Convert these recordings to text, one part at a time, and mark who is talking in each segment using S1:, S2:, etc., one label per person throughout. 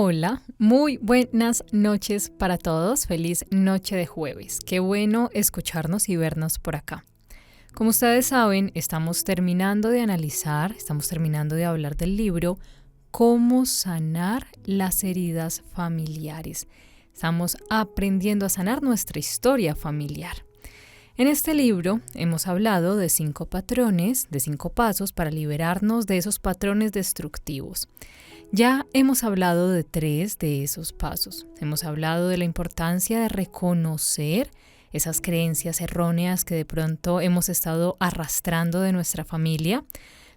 S1: Hola, muy buenas noches para todos. Feliz noche de jueves. Qué bueno escucharnos y vernos por acá. Como ustedes saben, estamos terminando de analizar, estamos terminando de hablar del libro Cómo sanar las heridas familiares. Estamos aprendiendo a sanar nuestra historia familiar. En este libro hemos hablado de 5 patrones, de 5 pasos para liberarnos de esos patrones destructivos. Ya hemos hablado de 3 de esos pasos. Hemos hablado de la importancia de reconocer esas creencias erróneas que de pronto hemos estado arrastrando de nuestra familia.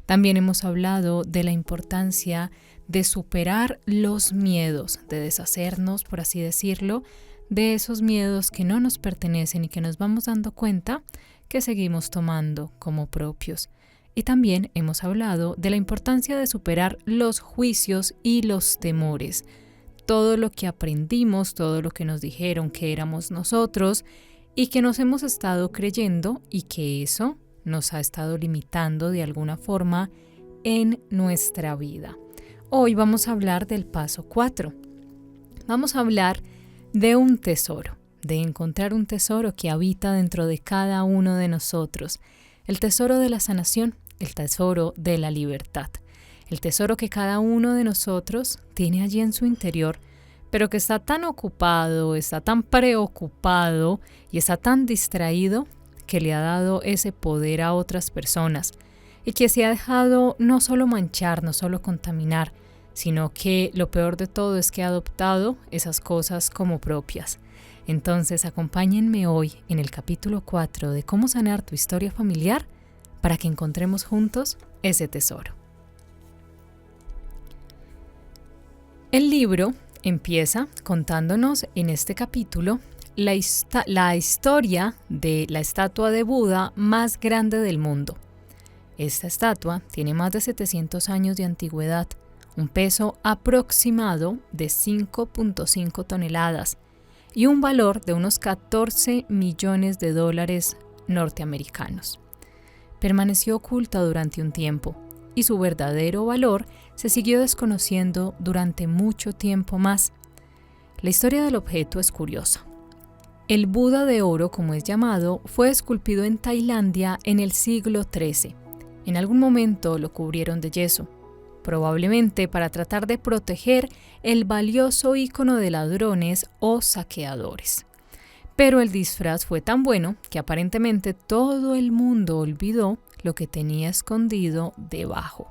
S1: También hemos hablado de la importancia de superar los miedos, de deshacernos, por así decirlo, de esos miedos que no nos pertenecen y que nos vamos dando cuenta que seguimos tomando como propios. Y también hemos hablado de la importancia de superar los juicios y los temores. Todo lo que aprendimos, todo lo que nos dijeron que éramos nosotros y que nos hemos estado creyendo y que eso nos ha estado limitando de alguna forma en nuestra vida. Hoy vamos a hablar del paso 4. Vamos a hablar de un tesoro, de encontrar un tesoro que habita dentro de cada uno de nosotros. El tesoro de la sanación, el tesoro de la libertad, el tesoro que cada uno de nosotros tiene allí en su interior, pero que está tan ocupado, está tan preocupado y está tan distraído que le ha dado ese poder a otras personas y que se ha dejado no solo manchar, no solo contaminar, sino que lo peor de todo es que ha adoptado esas cosas como propias. Entonces, acompáñenme hoy en el capítulo 4 de Cómo sanar tu historia familiar para que encontremos juntos ese tesoro. El libro empieza contándonos en este capítulo la historia de la estatua de Buda más grande del mundo. Esta estatua tiene más de 700 años de antigüedad, un peso aproximado de 5.5 toneladas y un valor de unos 14 millones de dólares norteamericanos. Permaneció oculta durante un tiempo y su verdadero valor se siguió desconociendo durante mucho tiempo más. La historia del objeto es curiosa. El Buda de oro, como es llamado, fue esculpido en Tailandia en el siglo XIII. En algún momento lo cubrieron de yeso, probablemente para tratar de proteger el valioso ícono de ladrones o saqueadores. Pero el disfraz fue tan bueno que aparentemente todo el mundo olvidó lo que tenía escondido debajo.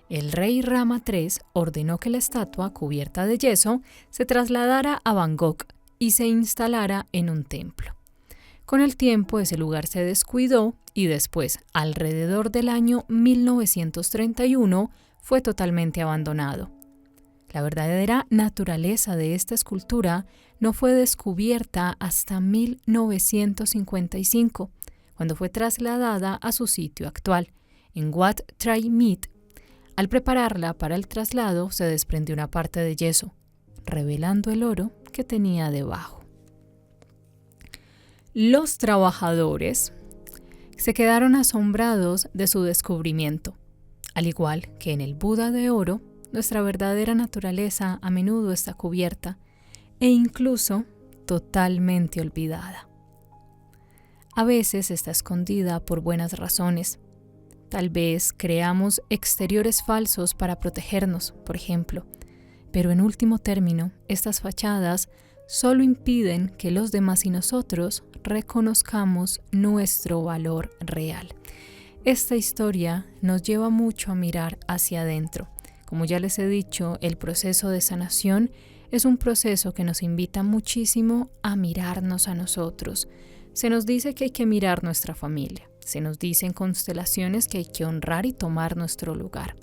S1: El rey Rama III ordenó que la estatua, cubierta de yeso, se trasladara a Bangkok y se instalara en un templo. Con el tiempo ese lugar se descuidó y después, alrededor del año 1931, fue totalmente abandonado. La verdadera naturaleza de esta escultura no fue descubierta hasta 1955, cuando fue trasladada a su sitio actual, en Wat Phra Myt. Al prepararla para el traslado, se desprendió una parte de yeso, revelando el oro que tenía debajo. Los trabajadores se quedaron asombrados de su descubrimiento. Al igual que en el Buda de oro, nuestra verdadera naturaleza a menudo está cubierta e incluso totalmente olvidada. A veces está escondida por buenas razones. Tal vez creamos exteriores falsos para protegernos, por ejemplo, pero en último término, estas fachadas solo impiden que los demás y nosotros reconozcamos nuestro valor real. Esta historia nos lleva mucho a mirar hacia adentro. Como ya les he dicho, el proceso de sanación es un proceso que nos invita muchísimo a mirarnos a nosotros. Se nos dice que hay que mirar nuestra familia. Se nos dice en constelaciones que hay que honrar y tomar nuestro lugar.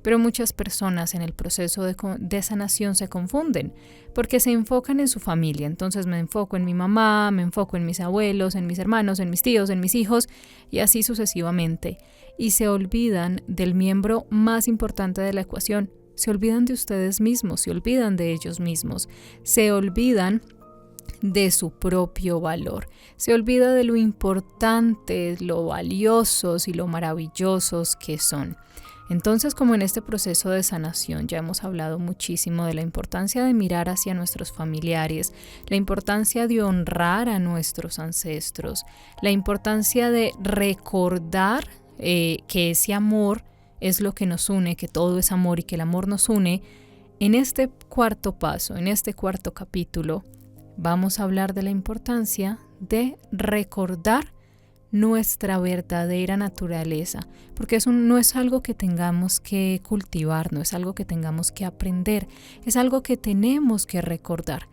S1: Pero muchas personas en el proceso de sanación se confunden porque se enfocan en su familia. Entonces me enfoco en mi mamá, me enfoco en mis abuelos, en mis hermanos, en mis tíos, en mis hijos y así sucesivamente. Y se olvidan del miembro más importante de la ecuación. Se olvidan de ustedes mismos, se olvidan de ellos mismos, se olvidan de su propio valor. Se olvida de lo importantes, lo valiosos y lo maravillosos que son. Entonces, como en este proceso de sanación ya hemos hablado muchísimo de la importancia de mirar hacia nuestros familiares, la importancia de honrar a nuestros ancestros, la importancia de recordar que ese amor es lo que nos une, que todo es amor y que el amor nos une. En este cuarto paso, en este cuarto capítulo, vamos a hablar de la importancia de recordar nuestra verdadera naturaleza, porque eso no es algo que tengamos que cultivar, no es algo que tengamos que aprender, es algo que tenemos que recordar.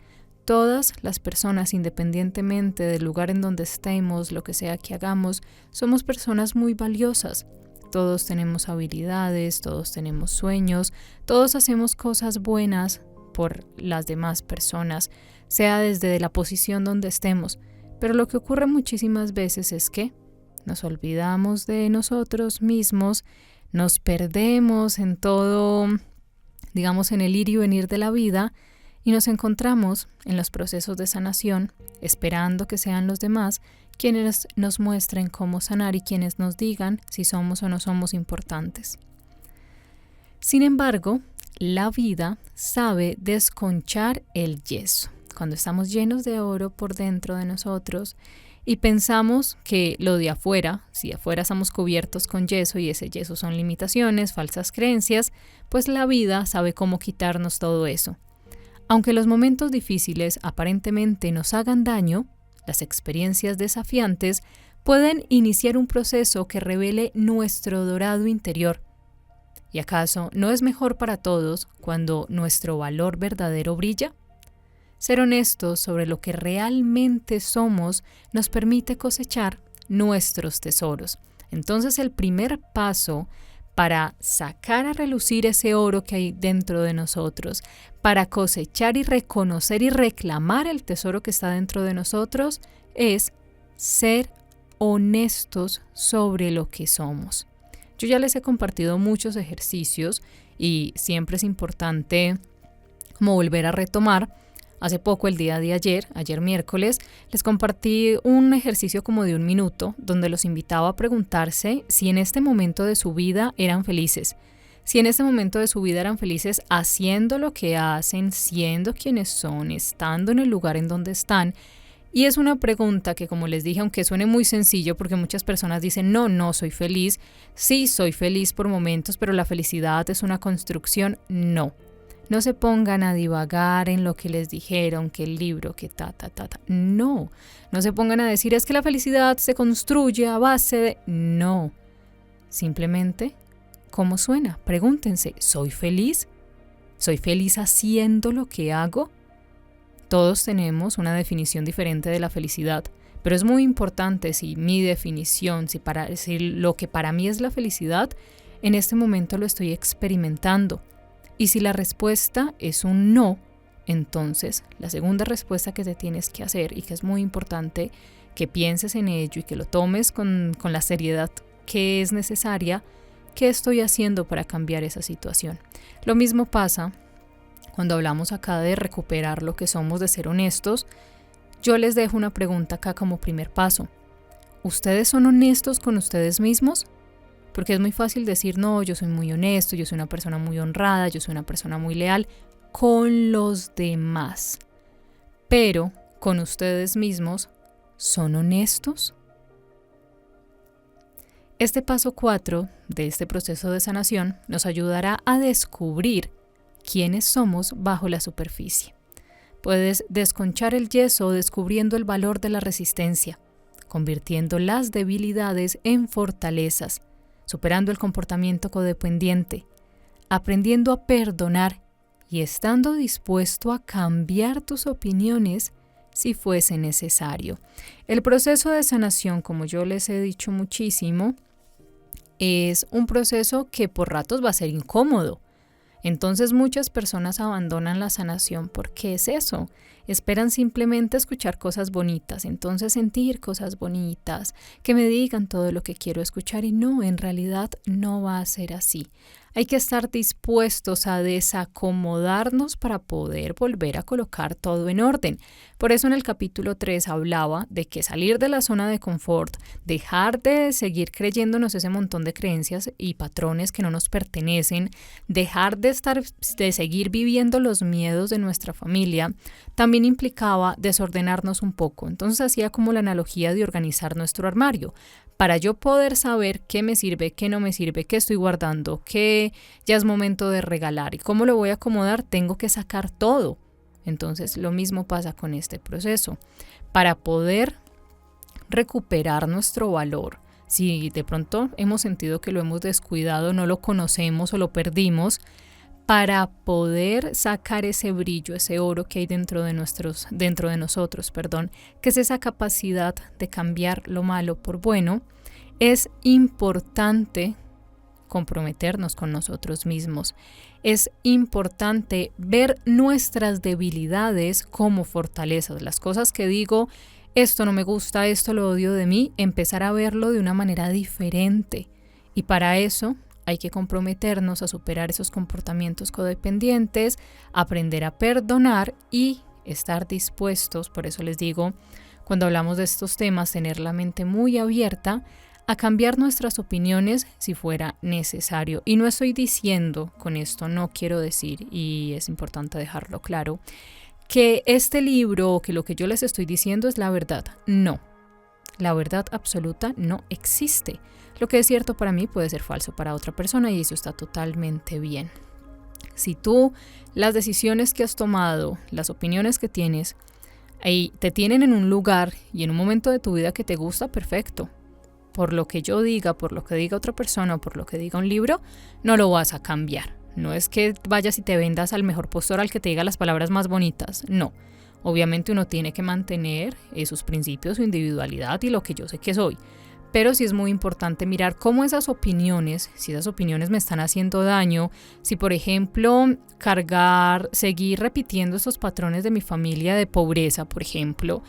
S1: Todas las personas, independientemente del lugar en donde estemos, lo que sea que hagamos, somos personas muy valiosas. Todos tenemos habilidades, todos tenemos sueños, todos hacemos cosas buenas por las demás personas, sea desde la posición donde estemos. Pero lo que ocurre muchísimas veces es que nos olvidamos de nosotros mismos, nos perdemos en todo, digamos, en el ir y venir de la vida y nos encontramos en los procesos de sanación, esperando que sean los demás quienes nos muestren cómo sanar y quienes nos digan si somos o no somos importantes. Sin embargo, la vida sabe desconchar el yeso. Cuando estamos llenos de oro por dentro de nosotros y pensamos que lo de afuera, si afuera estamos cubiertos con yeso y ese yeso son limitaciones, falsas creencias, pues la vida sabe cómo quitarnos todo eso. Aunque los momentos difíciles aparentemente nos hagan daño, las experiencias desafiantes pueden iniciar un proceso que revele nuestro dorado interior. ¿Y acaso no es mejor para todos cuando nuestro valor verdadero brilla? Ser honestos sobre lo que realmente somos nos permite cosechar nuestros tesoros. Entonces el primer paso para sacar a relucir ese oro que hay dentro de nosotros, para cosechar y reconocer y reclamar el tesoro que está dentro de nosotros, es ser honestos sobre lo que somos. Yo ya les he compartido muchos ejercicios y siempre es importante como volver a retomar. Hace poco, el día de ayer miércoles, les compartí un ejercicio como de 1 minuto donde los invitaba a preguntarse si en este momento de su vida eran felices. Si en este momento de su vida eran felices haciendo lo que hacen, siendo quienes son, estando en el lugar en donde están. Y es una pregunta que, como les dije, aunque suene muy sencillo, porque muchas personas dicen, no soy feliz. Sí, soy feliz por momentos, pero la felicidad es una construcción. No. No se pongan a divagar en lo que les dijeron, que el libro, que No se pongan a decir, es que la felicidad se construye a base de... No. Simplemente, ¿cómo suena? Pregúntense, ¿soy feliz? ¿Soy feliz haciendo lo que hago? Todos tenemos una definición diferente de la felicidad, pero es muy importante si mi definición, si lo que para mí es la felicidad, en este momento lo estoy experimentando. Y si la respuesta es un no, entonces la segunda respuesta que te tienes que hacer y que es muy importante que pienses en ello y que lo tomes con la seriedad que es necesaria, ¿qué estoy haciendo para cambiar esa situación? Lo mismo pasa cuando hablamos acá de recuperar lo que somos, de ser honestos. Yo les dejo una pregunta acá como primer paso. ¿Ustedes son honestos con ustedes mismos? Porque es muy fácil decir, no, yo soy muy honesto, yo soy una persona muy honrada, yo soy una persona muy leal con los demás. Pero con ustedes mismos, ¿son honestos? Este paso 4 de este proceso de sanación nos ayudará a descubrir quiénes somos bajo la superficie. Puedes desconchar el yeso descubriendo el valor de la resistencia, convirtiendo las debilidades en fortalezas, superando el comportamiento codependiente, aprendiendo a perdonar y estando dispuesto a cambiar tus opiniones si fuese necesario. El proceso de sanación, como yo les he dicho muchísimo, es un proceso que por ratos va a ser incómodo. Entonces muchas personas abandonan la sanación. ¿Por qué es eso? esperan simplemente escuchar cosas bonitas, entonces sentir cosas bonitas, que me digan todo lo que quiero escuchar y no, en realidad no va a ser así. Hay que estar dispuestos a desacomodarnos para poder volver a colocar todo en orden. Por eso en el capítulo 3 hablaba de que salir de la zona de confort, dejar de seguir creyéndonos ese montón de creencias y patrones que no nos pertenecen, dejar de seguir viviendo los miedos de nuestra familia, también implicaba desordenarnos un poco. Entonces hacía como la analogía de organizar nuestro armario. Para yo poder saber qué me sirve, qué no me sirve, qué estoy guardando, qué ya es momento de regalar y cómo lo voy a acomodar, tengo que sacar todo. Entonces lo mismo pasa con este proceso. Para poder recuperar nuestro valor, si de pronto hemos sentido que lo hemos descuidado, no lo conocemos o lo perdimos, para poder sacar ese brillo, ese oro que hay dentro de nosotros, que es esa capacidad de cambiar lo malo por bueno, es importante comprometernos con nosotros mismos. Es importante ver nuestras debilidades como fortalezas, las cosas que digo, esto no me gusta, esto lo odio de mí, empezar a verlo de una manera diferente. Y para eso hay que comprometernos a superar esos comportamientos codependientes, aprender a perdonar y estar dispuestos, por eso les digo, cuando hablamos de estos temas, tener la mente muy abierta a cambiar nuestras opiniones si fuera necesario. Y no estoy diciendo, con esto no quiero decir, y es importante dejarlo claro, que este libro o que lo que yo les estoy diciendo es la verdad. No, la verdad absoluta no existe. Lo que es cierto para mí puede ser falso para otra persona y eso está totalmente bien. Si tú, las decisiones que has tomado, las opiniones que tienes, ahí te tienen en un lugar y en un momento de tu vida que te gusta, perfecto. Por lo que yo diga, por lo que diga otra persona o por lo que diga un libro, no lo vas a cambiar. No es que vayas y te vendas al mejor postor al que te diga las palabras más bonitas, no. Obviamente uno tiene que mantener sus principios, su individualidad y lo que yo sé que soy. Pero sí es muy importante mirar cómo esas opiniones, si esas opiniones me están haciendo daño, si por ejemplo seguir repitiendo estos patrones de mi familia de pobreza, por ejemplo,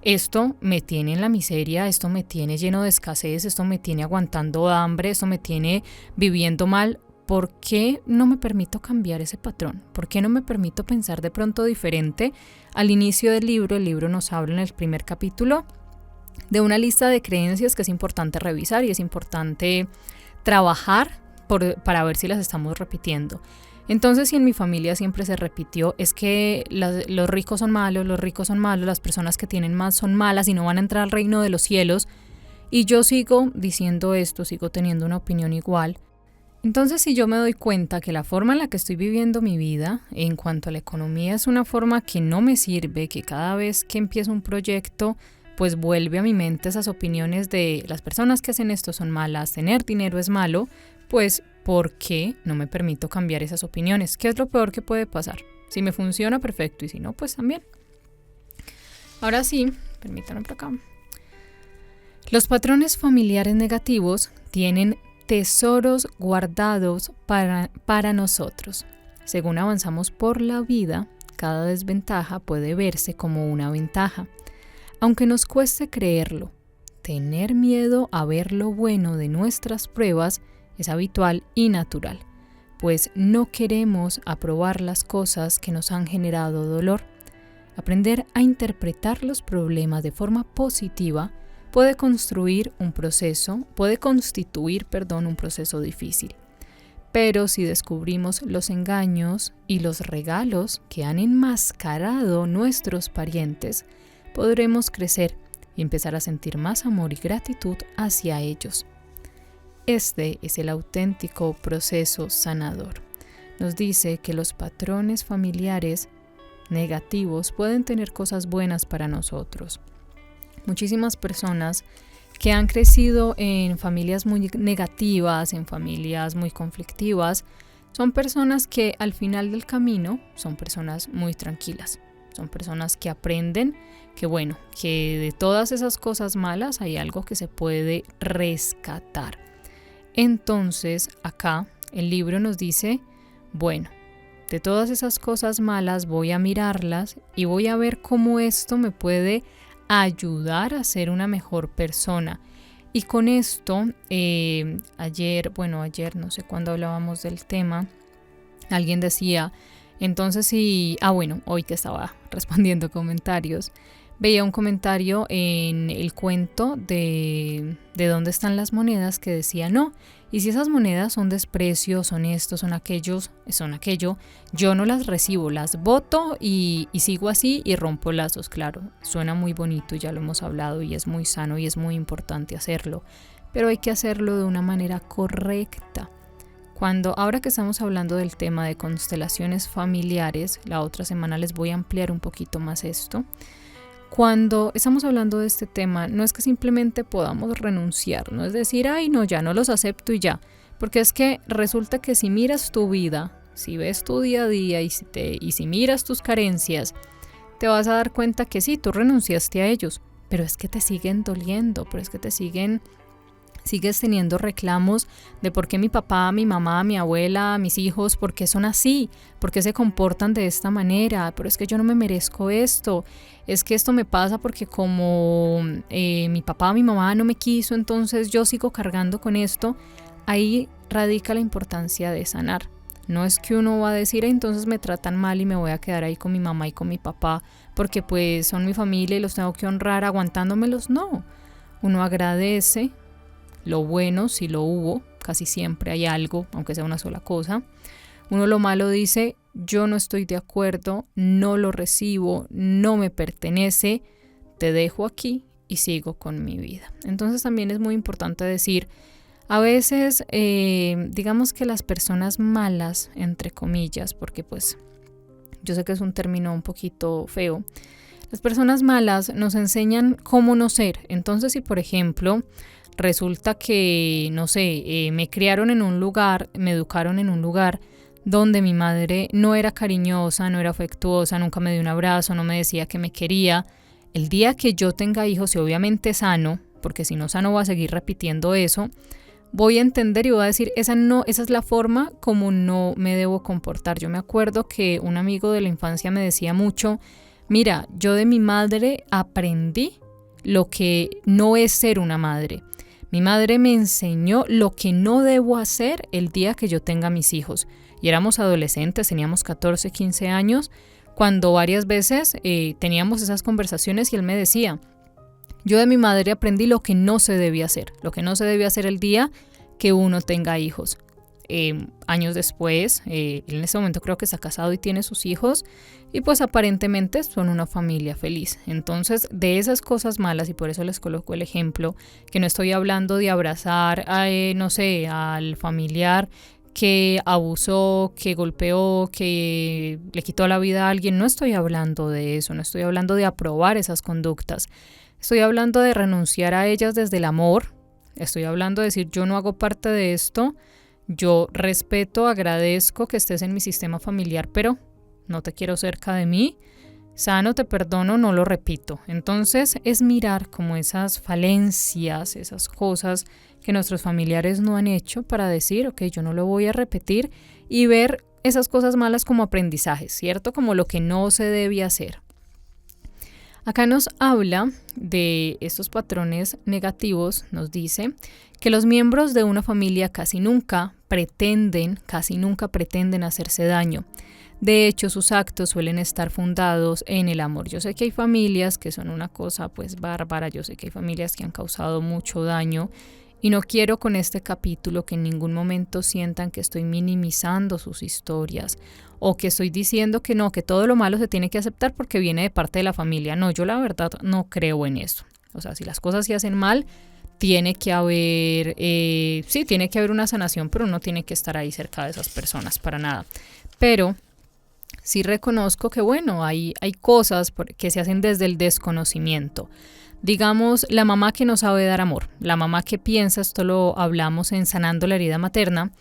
S1: esto me tiene en la miseria, esto me tiene lleno de escasez, esto me tiene aguantando hambre, esto me tiene viviendo mal. ¿Por qué no me permito cambiar ese patrón? ¿Por qué no me permito pensar de pronto diferente? Al inicio del libro, el libro nos habla en el primer capítulo de una lista de creencias que es importante revisar y es importante trabajar para ver si las estamos repitiendo. Entonces, si en mi familia siempre se repitió, es que los ricos son malos, las personas que tienen más son malas y no van a entrar al reino de los cielos, y yo sigo diciendo esto, sigo teniendo una opinión igual. Entonces, si yo me doy cuenta que la forma en la que estoy viviendo mi vida en cuanto a la economía es una forma que no me sirve, que cada vez que empiezo un proyecto, pues vuelve a mi mente esas opiniones de las personas que hacen esto son malas, tener dinero es malo, pues ¿por qué no me permito cambiar esas opiniones? ¿Qué es lo peor que puede pasar? Si me funciona, perfecto, y si no, pues también. Ahora sí, permítanme por acá. Los patrones familiares negativos tienen tesoros guardados para nosotros. Según avanzamos por la vida, cada desventaja puede verse como una ventaja. Aunque nos cueste creerlo, tener miedo a ver lo bueno de nuestras pruebas es habitual y natural, pues no queremos aprobar las cosas que nos han generado dolor. Aprender a interpretar los problemas de forma positiva puede constituir un proceso difícil. Pero si descubrimos los engaños y los regalos que han enmascarado nuestros parientes, podremos crecer y empezar a sentir más amor y gratitud hacia ellos. Este es el auténtico proceso sanador. Nos dice que los patrones familiares negativos pueden tener cosas buenas para nosotros. Muchísimas personas que han crecido en familias muy negativas, en familias muy conflictivas, son personas que al final del camino son personas muy tranquilas. Son personas que aprenden que de todas esas cosas malas hay algo que se puede rescatar. Entonces, acá el libro nos dice, de todas esas cosas malas voy a mirarlas y voy a ver cómo esto me puede ayudar a ser una mejor persona. Y con esto, ayer, no sé cuándo hablábamos del tema, alguien decía, entonces hoy que estaba respondiendo comentarios, veía un comentario en el cuento de dónde están las monedas que decía no. Y si esas monedas son desprecio, son esto, son aquello, yo no las recibo, las boto y sigo así y rompo lazos. Claro, suena muy bonito, ya lo hemos hablado y es muy sano y es muy importante hacerlo, pero hay que hacerlo de una manera correcta. Ahora que estamos hablando del tema de constelaciones familiares, la otra semana les voy a ampliar un poquito más esto. Cuando estamos hablando de este tema, no es que simplemente podamos renunciar, no es decir, ay no, ya no los acepto y ya, porque es que resulta que si miras tu vida, si ves tu día a día y si miras tus carencias, te vas a dar cuenta que sí, tú renunciaste a ellos, pero es que te siguen doliendo, pero es que sigues teniendo reclamos de por qué mi papá, mi mamá, mi abuela, mis hijos, por qué son así, por qué se comportan de esta manera, pero es que yo no me merezco esto, es que esto me pasa porque como mi papá, mi mamá no me quiso, entonces yo sigo cargando con esto. Ahí radica la importancia de sanar. No es que uno va a decir, entonces me tratan mal y me voy a quedar ahí con mi mamá y con mi papá porque pues son mi familia y los tengo que honrar aguantándomelos. No, uno agradece lo bueno, si lo hubo, casi siempre hay algo, aunque sea una sola cosa. Uno lo malo dice, yo no estoy de acuerdo, no lo recibo, no me pertenece, te dejo aquí y sigo con mi vida. Entonces también es muy importante decir, a veces digamos que las personas malas, entre comillas, porque pues yo sé que es un término un poquito feo, las personas malas nos enseñan cómo no ser. Entonces si por ejemplo resulta que, no sé, me criaron en un lugar, me educaron en un lugar donde mi madre no era cariñosa, no era afectuosa, nunca me dio un abrazo, no me decía que me quería. El día que yo tenga hijos y obviamente sano, porque si no sano voy a seguir repitiendo eso, voy a entender y voy a decir, esa es la forma como no me debo comportar. Yo me acuerdo que un amigo de la infancia me decía mucho, mira, yo de mi madre aprendí lo que no es ser una madre. Mi madre me enseñó lo que no debo hacer el día que yo tenga mis hijos. Y éramos adolescentes, teníamos 14, 15 años, cuando varias veces teníamos esas conversaciones y él me decía, yo de mi madre aprendí lo que no se debía hacer, el día que uno tenga hijos. Años después, él en este momento creo que está casado y tiene sus hijos y pues aparentemente son una familia feliz. Entonces de esas cosas malas, y por eso les coloco el ejemplo, que no estoy hablando de abrazar al familiar que abusó, que golpeó, que le quitó la vida a alguien, no estoy hablando de eso, no estoy hablando de aprobar esas conductas, estoy hablando de renunciar a ellas desde el amor, estoy hablando de decir yo no hago parte de esto. Yo respeto, agradezco que estés en mi sistema familiar, pero no te quiero cerca de mí. Sano, te perdono, no lo repito. Entonces es mirar como esas falencias, esas cosas que nuestros familiares no han hecho para decir, ok, yo no lo voy a repetir y ver esas cosas malas como aprendizajes, ¿cierto? Como lo que no se debe hacer. Acá nos habla de estos patrones negativos, nos dice que los miembros de una familia casi nunca pretenden hacerse daño. De hecho, sus actos suelen estar fundados en el amor. Yo sé que hay familias que son una cosa pues bárbara, yo sé que hay familias que han causado mucho daño y no quiero con este capítulo que en ningún momento sientan que estoy minimizando sus historias o que estoy diciendo que no, que todo lo malo se tiene que aceptar porque viene de parte de la familia. No, yo la verdad no creo en eso. O sea, si las cosas se hacen mal, tiene que haber una sanación, pero uno tiene que estar ahí cerca de esas personas, para nada. Pero sí reconozco que bueno, hay cosas que se hacen desde el desconocimiento. Digamos, la mamá que no sabe dar amor, la mamá que piensa, esto lo hablamos en Sanando la herida materna,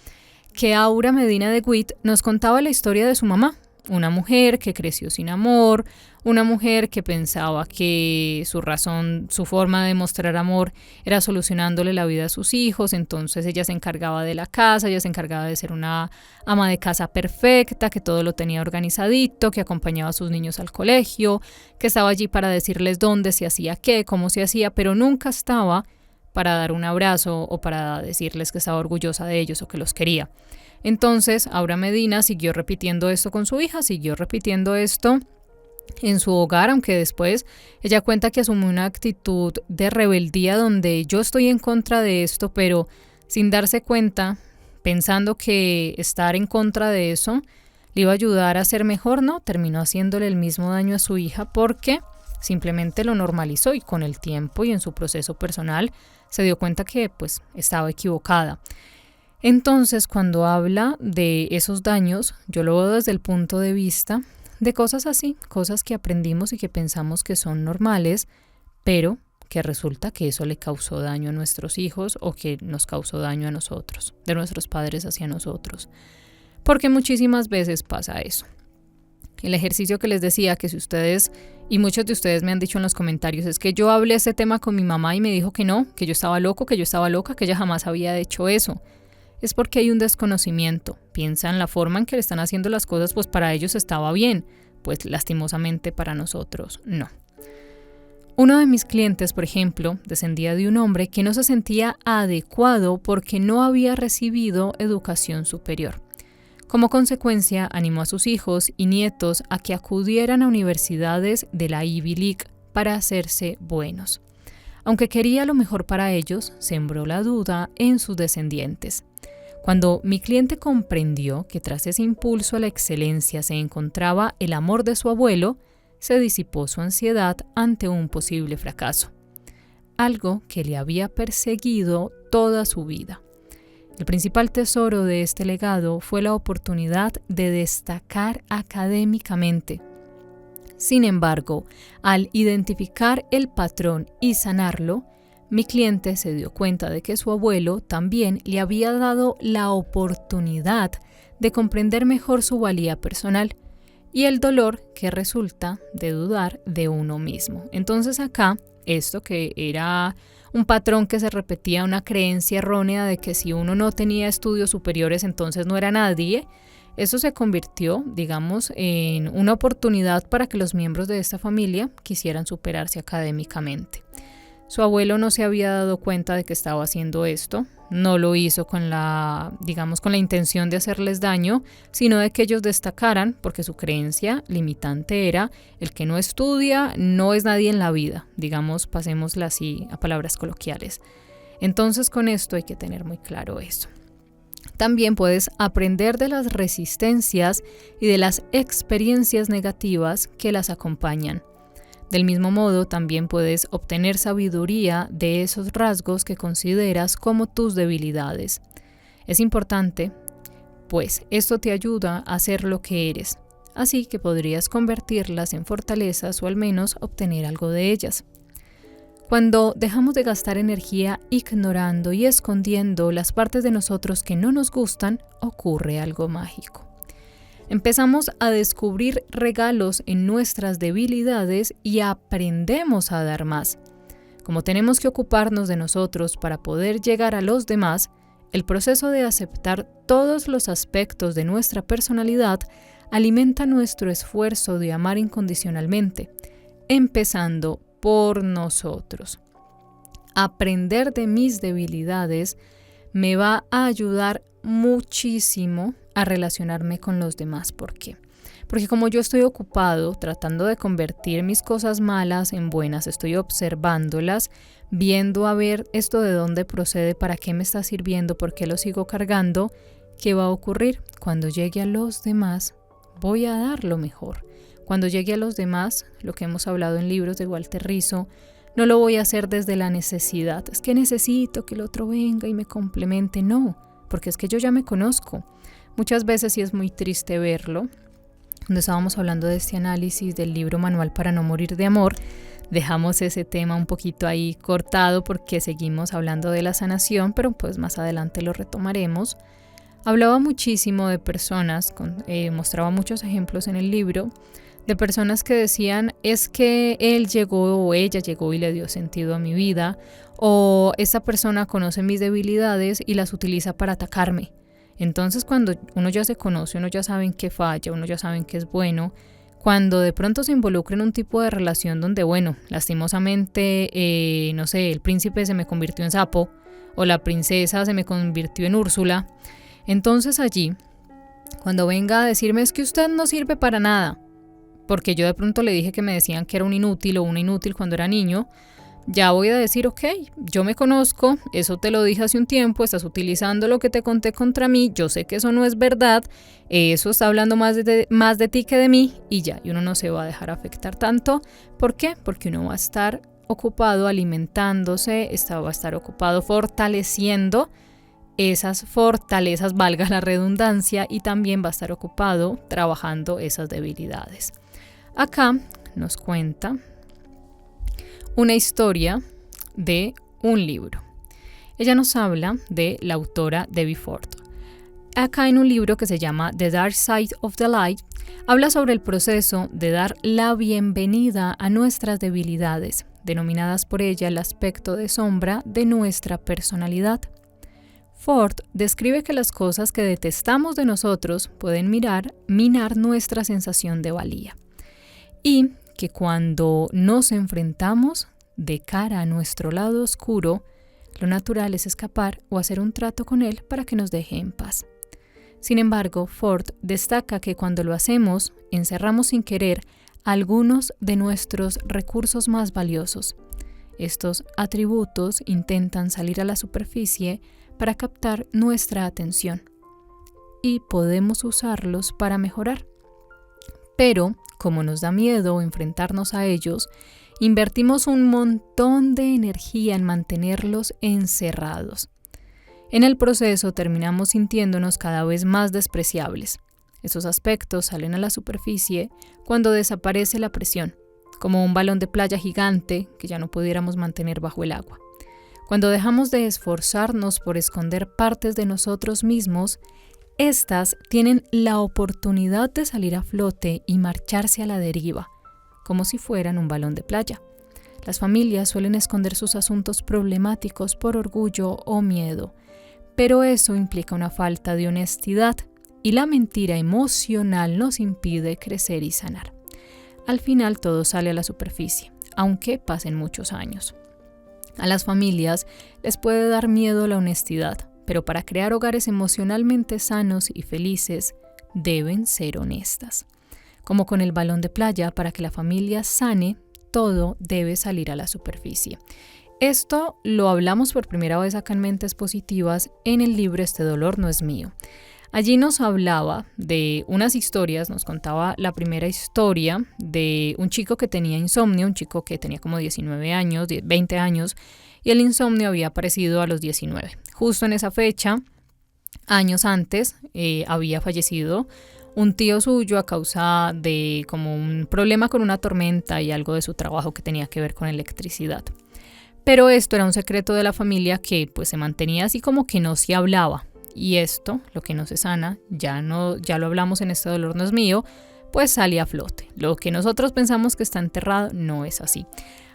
S1: que Aura Medina de Witt nos contaba la historia de su mamá. una mujer que creció sin amor, una mujer que pensaba que su razón, su forma de mostrar amor era solucionándole la vida a sus hijos, entonces ella se encargaba de la casa, ella se encargaba de ser una ama de casa perfecta, que todo lo tenía organizadito, que acompañaba a sus niños al colegio, que estaba allí para decirles dónde se hacía qué, cómo se hacía, pero nunca estaba para dar un abrazo o para decirles que estaba orgullosa de ellos o que los quería. Entonces, Aura Medina siguió repitiendo esto con su hija, siguió repitiendo esto en su hogar, aunque después ella cuenta que asumió una actitud de rebeldía donde yo estoy en contra de esto, pero sin darse cuenta, pensando que estar en contra de eso le iba a ayudar a ser mejor, no, terminó haciéndole el mismo daño a su hija porque simplemente lo normalizó y con el tiempo y en su proceso personal se dio cuenta que pues estaba equivocada. Entonces, cuando habla de esos daños, yo lo veo desde el punto de vista de cosas así, cosas que aprendimos y que pensamos que son normales, pero que resulta que eso le causó daño a nuestros hijos o que nos causó daño a nosotros, de nuestros padres hacia nosotros. Porque muchísimas veces pasa eso. El ejercicio que les decía, que si ustedes, y muchos de ustedes me han dicho en los comentarios, es que yo hablé ese tema con mi mamá y me dijo que no, que yo estaba loco, que yo estaba loca, que ella jamás había hecho eso. Es porque hay un desconocimiento. Piensan la forma en que le están haciendo las cosas, pues para ellos estaba bien, pues lastimosamente para nosotros no. Uno de mis clientes, por ejemplo, descendía de un hombre que no se sentía adecuado porque no había recibido educación superior. Como consecuencia, animó a sus hijos y nietos a que acudieran a universidades de la Ivy League para hacerse buenos. Aunque quería lo mejor para ellos, sembró la duda en sus descendientes. Cuando mi cliente comprendió que tras ese impulso a la excelencia se encontraba el amor de su abuelo, se disipó su ansiedad ante un posible fracaso, algo que le había perseguido toda su vida. El principal tesoro de este legado fue la oportunidad de destacar académicamente. Sin embargo, al identificar el patrón y sanarlo, mi cliente se dio cuenta de que su abuelo también le había dado la oportunidad de comprender mejor su valía personal y el dolor que resulta de dudar de uno mismo. Entonces acá, esto que era un patrón que se repetía, una creencia errónea de que si uno no tenía estudios superiores entonces no era nadie, eso se convirtió, digamos, en una oportunidad para que los miembros de esta familia quisieran superarse académicamente. Su abuelo no se había dado cuenta de que estaba haciendo esto, no lo hizo con la intención de hacerles daño, sino de que ellos destacaran, porque su creencia limitante era el que no estudia no es nadie en la vida, digamos, pasémosla así a palabras coloquiales. Entonces con esto hay que tener muy claro eso. También puedes aprender de las resistencias y de las experiencias negativas que las acompañan. Del mismo modo, también puedes obtener sabiduría de esos rasgos que consideras como tus debilidades. Es importante, pues esto te ayuda a ser lo que eres, así que podrías convertirlas en fortalezas o al menos obtener algo de ellas. Cuando dejamos de gastar energía ignorando y escondiendo las partes de nosotros que no nos gustan, ocurre algo mágico. Empezamos a descubrir regalos en nuestras debilidades y aprendemos a dar más. Como tenemos que ocuparnos de nosotros para poder llegar a los demás, el proceso de aceptar todos los aspectos de nuestra personalidad alimenta nuestro esfuerzo de amar incondicionalmente, empezando por nosotros. Aprender de mis debilidades me va a ayudar muchísimo a relacionarme con los demás. ¿Por qué? Porque como yo estoy ocupado tratando de convertir mis cosas malas en buenas, estoy observándolas, viendo a ver esto de dónde procede, para qué me está sirviendo, por qué lo sigo cargando, ¿qué va a ocurrir? Cuando llegue a los demás, voy a dar lo mejor. Cuando llegue a los demás, lo que hemos hablado en libros de Walter Rizzo, no lo voy a hacer desde la necesidad. Es que necesito que el otro venga y me complemente. No, porque es que yo ya me conozco. Muchas veces, y es muy triste verlo, cuando estábamos hablando de este análisis del libro Manual para no morir de amor, dejamos ese tema un poquito ahí cortado porque seguimos hablando de la sanación, pero pues más adelante lo retomaremos. Hablaba muchísimo de personas, mostraba muchos ejemplos en el libro, de personas que decían es que él llegó o ella llegó y le dio sentido a mi vida, o esta persona conoce mis debilidades y las utiliza para atacarme. Entonces cuando uno ya se conoce, uno ya sabe en qué falla, uno ya sabe en qué es bueno, cuando de pronto se involucra en un tipo de relación donde, bueno, lastimosamente, no sé, el príncipe se me convirtió en sapo o la princesa se me convirtió en Úrsula, entonces allí, cuando venga a decirme es que usted no sirve para nada, porque yo de pronto le dije que me decían que era un inútil o una inútil cuando era niño, ya voy a decir, ok, yo me conozco, eso te lo dije hace un tiempo, estás utilizando lo que te conté contra mí, yo sé que eso no es verdad, eso está hablando más de ti que de mí y ya, y uno no se va a dejar afectar tanto. ¿Por qué? Porque uno va a estar ocupado alimentándose, va a estar ocupado fortaleciendo esas fortalezas, valga la redundancia, y también va a estar ocupado trabajando esas debilidades. Acá nos cuenta una historia de un libro. Ella nos habla de la autora Debbie Ford. Acá en un libro que se llama The Dark Side of the Light, habla sobre el proceso de dar la bienvenida a nuestras debilidades, denominadas por ella el aspecto de sombra de nuestra personalidad. Ford describe que las cosas que detestamos de nosotros pueden minar nuestra sensación de valía y que cuando nos enfrentamos de cara a nuestro lado oscuro, lo natural es escapar o hacer un trato con él para que nos deje en paz. Sin embargo, Ford destaca que cuando lo hacemos, encerramos sin querer algunos de nuestros recursos más valiosos. Estos atributos intentan salir a la superficie para captar nuestra atención y podemos usarlos para mejorar. Pero, como nos da miedo enfrentarnos a ellos, invertimos un montón de energía en mantenerlos encerrados. En el proceso terminamos sintiéndonos cada vez más despreciables. Esos aspectos salen a la superficie cuando desaparece la presión, como un balón de playa gigante que ya no pudiéramos mantener bajo el agua. Cuando dejamos de esforzarnos por esconder partes de nosotros mismos, estas tienen la oportunidad de salir a flote y marcharse a la deriva, como si fueran un balón de playa. Las familias suelen esconder sus asuntos problemáticos por orgullo o miedo, pero eso implica una falta de honestidad y la mentira emocional nos impide crecer y sanar. Al final todo sale a la superficie, aunque pasen muchos años. A las familias les puede dar miedo la honestidad, pero para crear hogares emocionalmente sanos y felices deben ser honestas. Como con el balón de playa, para que la familia sane, todo debe salir a la superficie. Esto lo hablamos por primera vez acá en Mentes Positivas en el libro Este dolor no es mío. Allí nos hablaba de unas historias, nos contaba la primera historia de un chico que tenía insomnio, un chico que tenía como 19 años, 20 años, y el insomnio había aparecido a los 19. Justo en esa fecha, años antes, había fallecido un tío suyo a causa de como un problema con una tormenta y algo de su trabajo que tenía que ver con electricidad. Pero esto era un secreto de la familia que pues se mantenía así como que no se hablaba. Y esto, lo que no se sana, ya lo hablamos en Este dolor no es mío, pues sale a flote. Lo que nosotros pensamos que está enterrado no es así.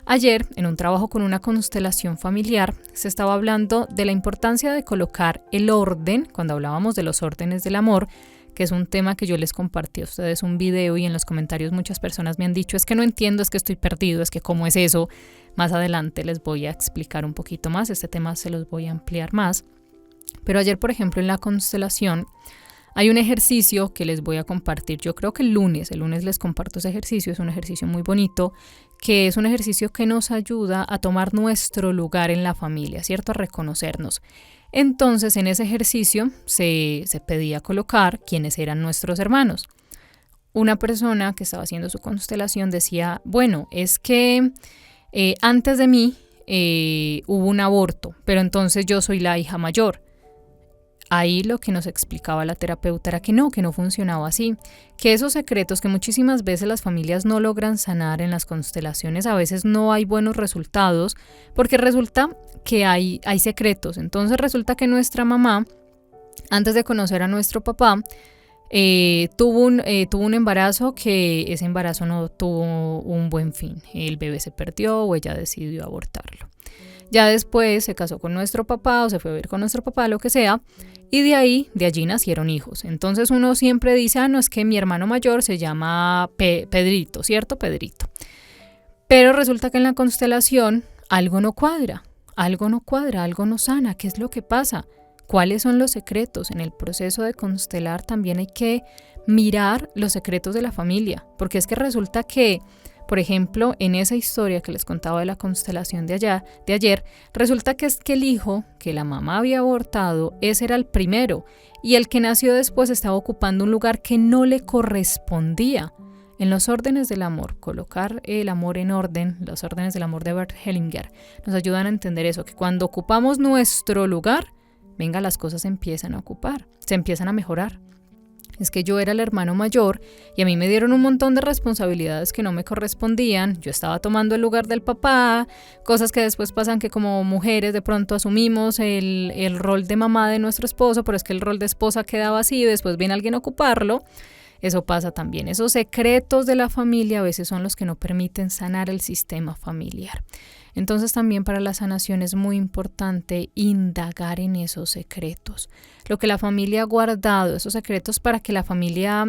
S1: Ayer, en un trabajo con una constelación familiar, se estaba hablando de la importancia de colocar el orden, cuando hablábamos de los órdenes del amor, que es un tema que yo les compartí a ustedes un video y en los comentarios muchas personas me han dicho, es que no entiendo, es que estoy perdido, es que cómo es eso. Más adelante les voy a explicar un poquito más, este tema se los voy a ampliar más. Pero ayer, por ejemplo, en la constelación hay un ejercicio que les voy a compartir. Yo creo que el lunes les comparto ese ejercicio. Es un ejercicio muy bonito, que es un ejercicio que nos ayuda a tomar nuestro lugar en la familia, ¿cierto? A reconocernos. Entonces, en ese ejercicio se pedía colocar quiénes eran nuestros hermanos. Una persona que estaba haciendo su constelación decía, bueno, es que antes de mí hubo un aborto, pero entonces yo soy la hija mayor. Ahí lo que nos explicaba la terapeuta era que no funcionaba así, que esos secretos que muchísimas veces las familias no logran sanar en las constelaciones, a veces no hay buenos resultados, porque resulta que hay secretos. Entonces resulta que nuestra mamá Antes de conocer a nuestro papá, tuvo un embarazo que ese embarazo no tuvo un buen fin. El bebé se perdió o ella decidió abortarlo. Ya después se casó con nuestro papá o se fue a vivir con nuestro papá, lo que sea, y de allí nacieron hijos. Entonces uno siempre dice, no, es que mi hermano mayor se llama Pedrito, ¿cierto? Pedrito. Pero resulta que en la constelación algo no cuadra, algo no sana. ¿Qué es lo que pasa? ¿Cuáles son los secretos? En el proceso de constelar también hay que mirar los secretos de la familia, porque es que resulta que, por ejemplo, en esa historia que les contaba de la constelación de ayer, resulta que es que el hijo que la mamá había abortado, ese era el primero, y el que nació después estaba ocupando un lugar que no le correspondía. En los órdenes del amor, colocar el amor en orden, los órdenes del amor de Bert Hellinger, nos ayudan a entender eso, que cuando ocupamos nuestro lugar, venga, las cosas se empiezan a ocupar, se empiezan a mejorar. Es que yo era el hermano mayor y a mí me dieron un montón de responsabilidades que no me correspondían. Yo estaba tomando el lugar del papá, cosas que después pasan que como mujeres de pronto asumimos el rol de mamá de nuestro esposo, pero es que el rol de esposa queda vacío y después viene alguien a ocuparlo. Eso pasa también. Esos secretos de la familia a veces son los que no permiten sanar el sistema familiar. Entonces también para la sanación es muy importante indagar en esos secretos. Lo que la familia ha guardado, esos secretos para que la familia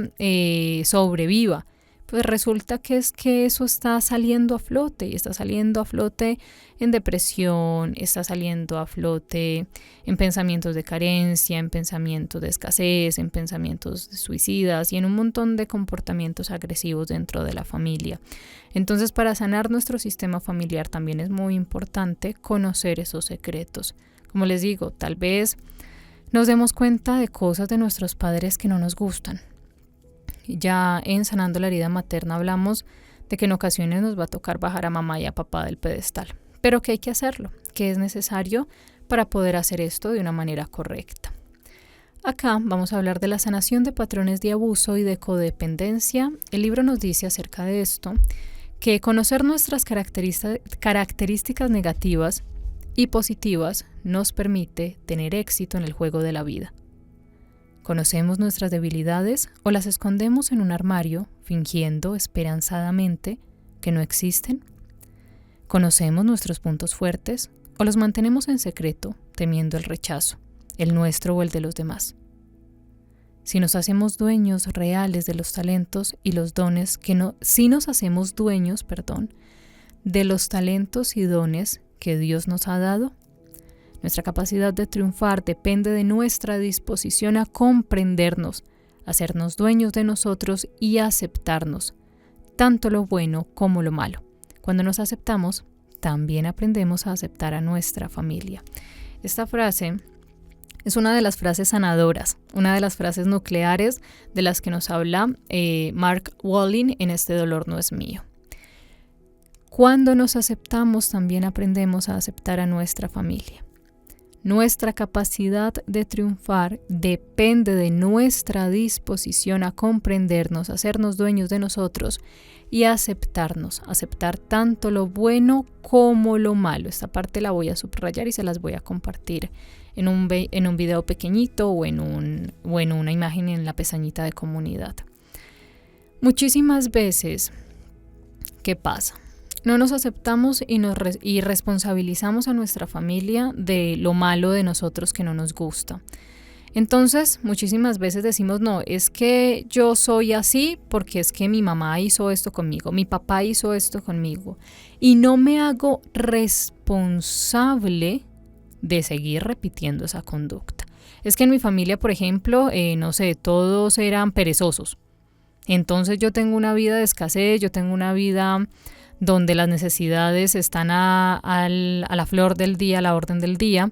S1: sobreviva. Pues resulta que es que eso está saliendo a flote y está saliendo a flote en depresión, está saliendo a flote en pensamientos de carencia, en pensamientos de escasez, en pensamientos suicidas y en un montón de comportamientos agresivos dentro de la familia. Entonces, para sanar nuestro sistema familiar también es muy importante conocer esos secretos. Como les digo, tal vez nos demos cuenta de cosas de nuestros padres que no nos gustan. Ya en Sanando la herida materna hablamos de que en ocasiones nos va a tocar bajar a mamá y a papá del pedestal, pero que hay que hacerlo, que es necesario para poder hacer esto de una manera correcta. Acá vamos a hablar de la sanación de patrones de abuso y de codependencia. El libro nos dice acerca de esto que conocer nuestras características negativas y positivas nos permite tener éxito en el juego de la vida. ¿Conocemos nuestras debilidades o las escondemos en un armario, fingiendo esperanzadamente que no existen? ¿Conocemos nuestros puntos fuertes o los mantenemos en secreto, temiendo el rechazo, el nuestro o el de los demás? Si nos hacemos dueños reales de los talentos y los dones si nos hacemos dueños, de los talentos y dones que Dios nos ha dado, nuestra capacidad de triunfar depende de nuestra disposición a comprendernos, hacernos dueños de nosotros y aceptarnos, tanto lo bueno como lo malo. Cuando nos aceptamos, también aprendemos a aceptar a nuestra familia. Esta frase es una de las frases sanadoras, una de las frases nucleares de las que nos habla Mark Walling en Este dolor no es mío. Cuando nos aceptamos, también aprendemos a aceptar a nuestra familia. Nuestra capacidad de triunfar depende de nuestra disposición a comprendernos, a hacernos dueños de nosotros y a aceptarnos, aceptar tanto lo bueno como lo malo. Esta parte la voy a subrayar y se las voy a compartir en un video pequeñito o en una imagen en la pestañita de comunidad. Muchísimas veces, ¿qué pasa? No nos aceptamos y responsabilizamos a nuestra familia de lo malo de nosotros que no nos gusta. Entonces, muchísimas veces decimos, no, es que yo soy así porque es que mi mamá hizo esto conmigo, mi papá hizo esto conmigo. Y no me hago responsable de seguir repitiendo esa conducta. Es que en mi familia, por ejemplo, todos eran perezosos. Entonces yo tengo una vida de escasez, yo tengo una vida donde las necesidades están a la flor del día, a la orden del día,